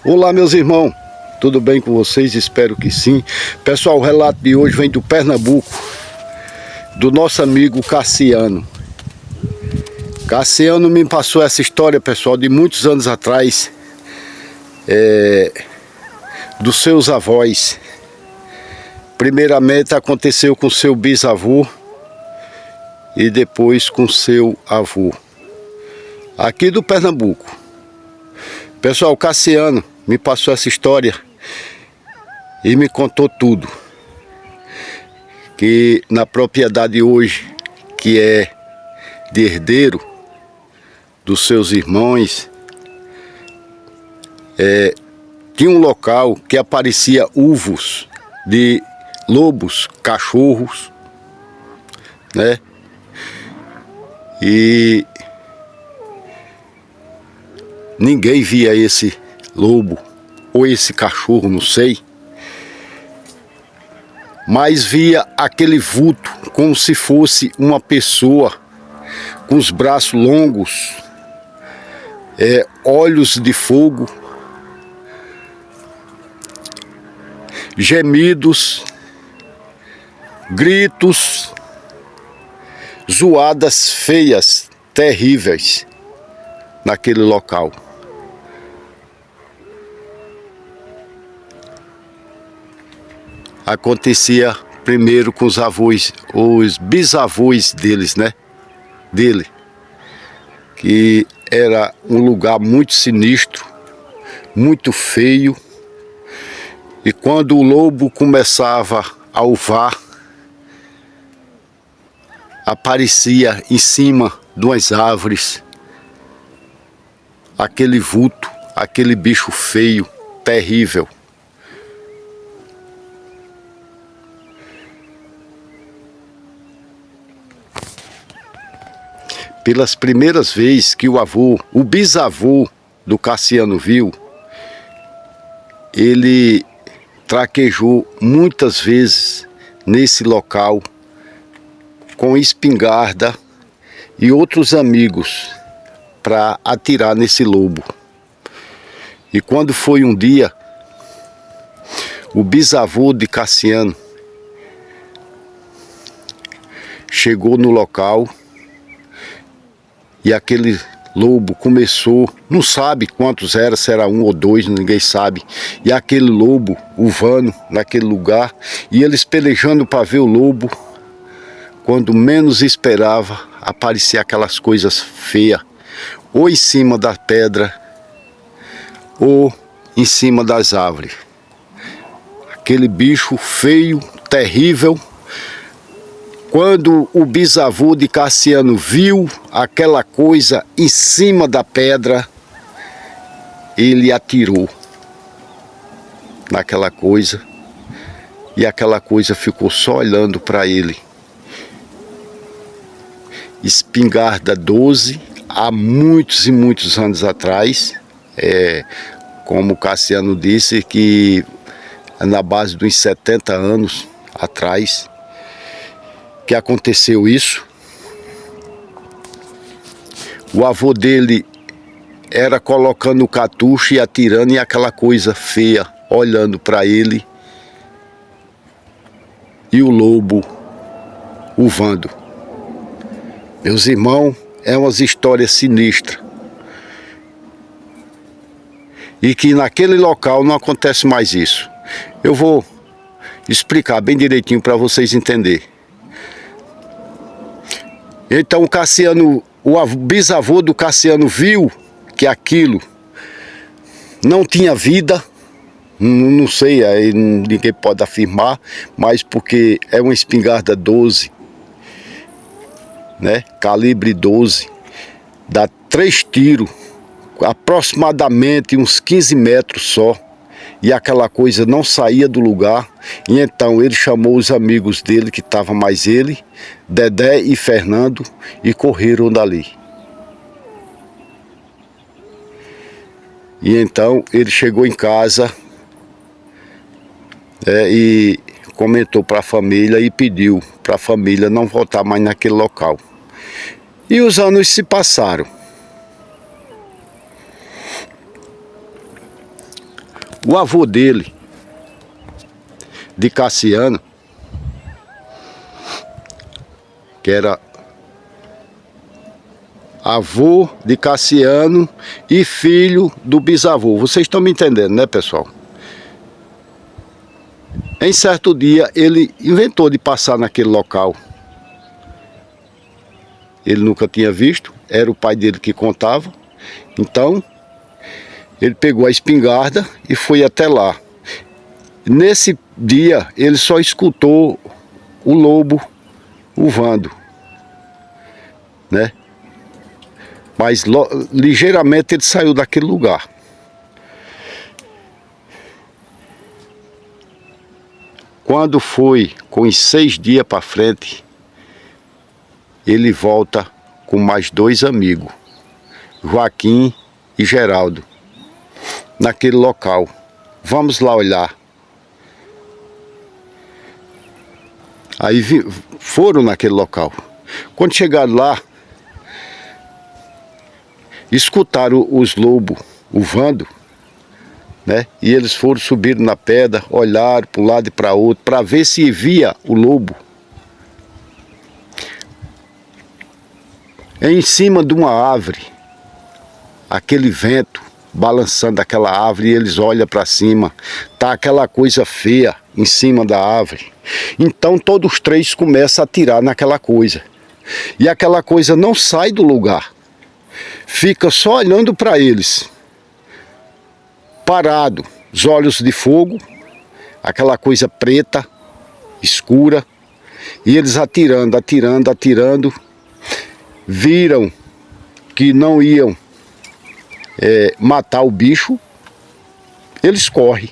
Olá, meus irmãos, tudo bem com vocês? Espero que sim. Pessoal, o relato de hoje vem do Pernambuco, do nosso amigo Cassiano. Cassiano me passou essa história, pessoal, de muitos anos atrás, dos seus avós. Primeiramente aconteceu com seu bisavô e depois com seu avô, aqui do Pernambuco. Pessoal, Cassiano me passou essa história e me contou tudo. Que na propriedade hoje, que é de herdeiro dos seus irmãos, tinha um local que aparecia uvos de lobos, cachorros, né? E ninguém via esse lobo ou esse cachorro, não sei, mas via aquele vulto como se fosse uma pessoa com os braços longos, olhos de fogo, gemidos, gritos, zoadas feias, terríveis naquele local. Acontecia primeiro com os avós, os bisavós deles, né? Dele, que era um lugar muito sinistro, muito feio, e quando o lobo começava a uivar, aparecia em cima de umas árvores aquele vulto, aquele bicho feio, terrível. Pelas primeiras vezes que o bisavô do Cassiano viu, ele traquejou muitas vezes nesse local com espingarda e outros amigos para atirar nesse lobo. E quando foi um dia, o bisavô de Cassiano chegou no local e aquele lobo começou, não sabe quantos era, se era um ou dois, ninguém sabe. E aquele lobo uivando naquele lugar, e eles pelejando para ver o lobo. Quando menos esperava, aparecia aquelas coisas feias, ou em cima da pedra, ou em cima das árvores. Aquele bicho feio, terrível. Quando o bisavô de Cassiano viu aquela coisa em cima da pedra, ele atirou naquela coisa e aquela coisa ficou só olhando para ele. Espingarda 12, há muitos e muitos anos atrás, como o Cassiano disse, que na base dos 70 anos atrás, que aconteceu isso. O avô dele era colocando o catucho e atirando, e aquela coisa feia olhando para ele, e o lobo uivando. Meus irmãos, é umas histórias sinistras, e que naquele local não acontece mais isso. Eu vou explicar bem direitinho para vocês entenderem. Então o Cassiano, o bisavô do Cassiano viu que aquilo não tinha vida, não sei, aí ninguém pode afirmar, mas porque é uma espingarda 12, né? Calibre 12, dá 3 tiros, aproximadamente uns 15 metros só, e aquela coisa não saía do lugar. E então ele chamou os amigos dele, que estavam mais ele, Dedé e Fernando, e correram dali. E então ele chegou em casa, e comentou para a família e pediu para a família não voltar mais naquele local. E os anos se passaram. O avô dele, de Cassiano, que era avô de Cassiano e filho do bisavô. Vocês estão me entendendo, né, pessoal? Em certo dia, ele inventou de passar naquele local. Ele nunca tinha visto, era o pai dele que contava. Então, ele pegou a espingarda e foi até lá. Nesse dia, ele só escutou o lobo urrando, né? Mas ligeiramente ele saiu daquele lugar. Quando foi com os 6 dias para frente, ele volta com mais 2 amigos, Joaquim e Geraldo, naquele local. Vamos lá olhar. Aí foram naquele local. Quando chegaram lá, escutaram os lobos urrando, né? E eles foram subir na pedra, olharam para um lado e para outro, para ver se via o lobo. Em cima de uma árvore, aquele vento balançando aquela árvore, e eles olham para cima, tá aquela coisa feia em cima da árvore. Então todos os 3 começam a atirar naquela coisa. E aquela coisa não sai do lugar. Fica só olhando para eles, parado, os olhos de fogo, aquela coisa preta, escura, e eles atirando, atirando, atirando. Viram que não iam matar o bicho, eles correm,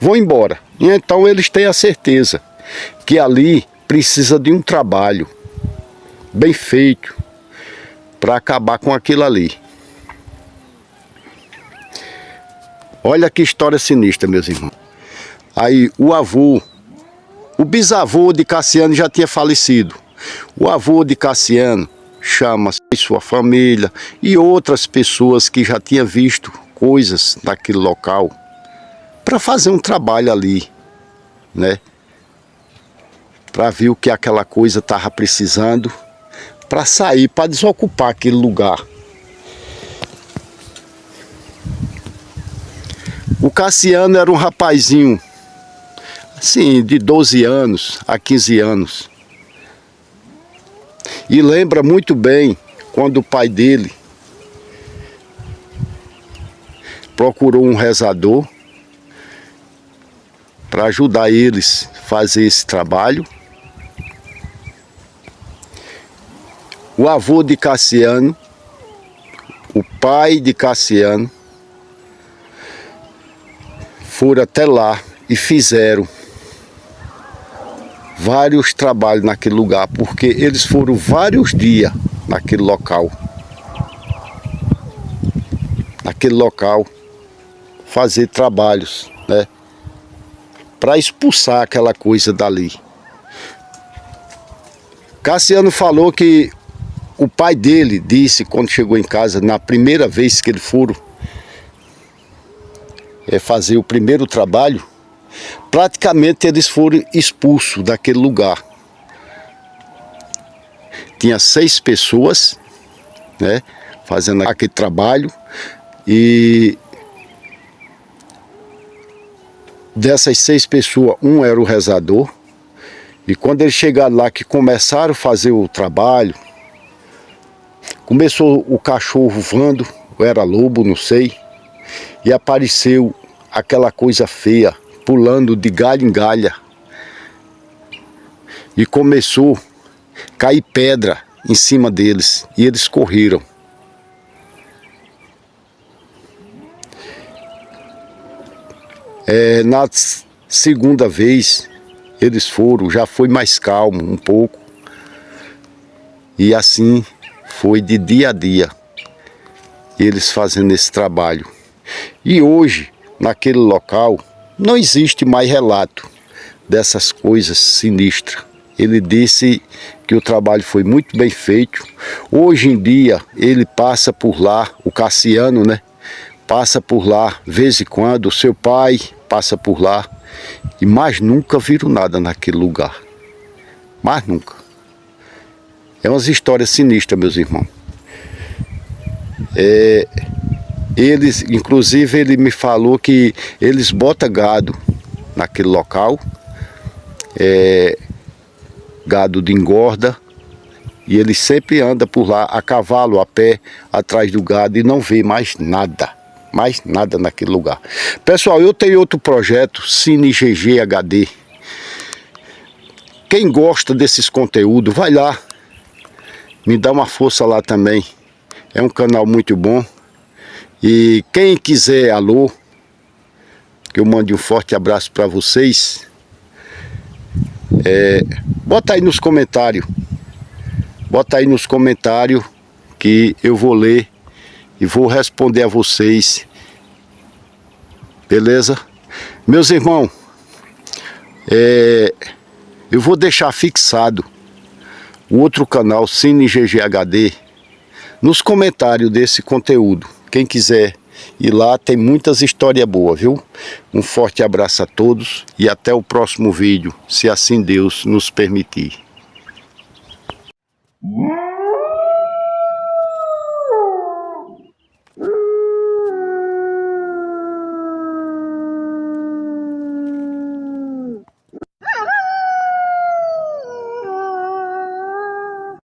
vão embora. E então eles têm a certeza que ali precisa de um trabalho bem feito para acabar com aquilo ali. Olha que história sinistra, meus irmãos. Aí o bisavô de Cassiano já tinha falecido. O avô de Cassiano chama sua família e outras pessoas que já tinham visto coisas naquele local para fazer um trabalho ali, né? Para ver o que aquela coisa estava precisando, para sair, para desocupar aquele lugar. O Cassiano era um rapazinho, assim, de 12 anos a 15 anos. E lembra muito bem quando o pai dele procurou um rezador para ajudar eles a fazer esse trabalho. O avô de Cassiano, o pai de Cassiano, foram até lá e fizeram vários trabalhos naquele lugar, porque eles foram vários dias naquele local. Naquele local, fazer trabalhos, né? Para expulsar aquela coisa dali. Cassiano falou que o pai dele disse, quando chegou em casa, na primeira vez que eles foram fazer o primeiro trabalho, praticamente eles foram expulsos daquele lugar. Tinha 6 pessoas, né, fazendo aquele trabalho, e dessas 6 pessoas, um era o rezador. E quando eles chegaram lá, que começaram a fazer o trabalho, começou o cachorro voando, ou era lobo, não sei, e apareceu aquela coisa feia, pulando de galho em galha. E começou a cair pedra em cima deles, e eles correram. Na segunda vez, eles foram, já foi mais calmo um pouco. E assim foi de dia a dia, eles fazendo esse trabalho. E hoje, naquele local, não existe mais relato dessas coisas sinistras. Ele disse que o trabalho foi muito bem feito. Hoje em dia ele passa por lá, o Cassiano, né? Passa por lá, vez em quando, o seu pai passa por lá. E mais nunca viram nada naquele lugar. Mais nunca. É umas histórias sinistras, meus irmãos. Eles, inclusive, ele me falou que eles botam gado naquele local. Gado de engorda. E ele sempre anda por lá, a cavalo, a pé, atrás do gado e não vê mais nada. Mais nada naquele lugar. Pessoal, eu tenho outro projeto, Cine GG HD. Quem gosta desses conteúdos, vai lá. Me dá uma força lá também. É um canal muito bom. E quem quiser, alô, que eu mande um forte abraço para vocês. Bota aí nos comentários. Bota aí nos comentários que eu vou ler e vou responder a vocês. Beleza? Meus irmãos, eu vou deixar fixado o outro canal, Cine GG HD, nos comentários desse conteúdo. Quem quiser ir lá, tem muitas histórias boas, viu? Um forte abraço a todos e até o próximo vídeo, se assim Deus nos permitir.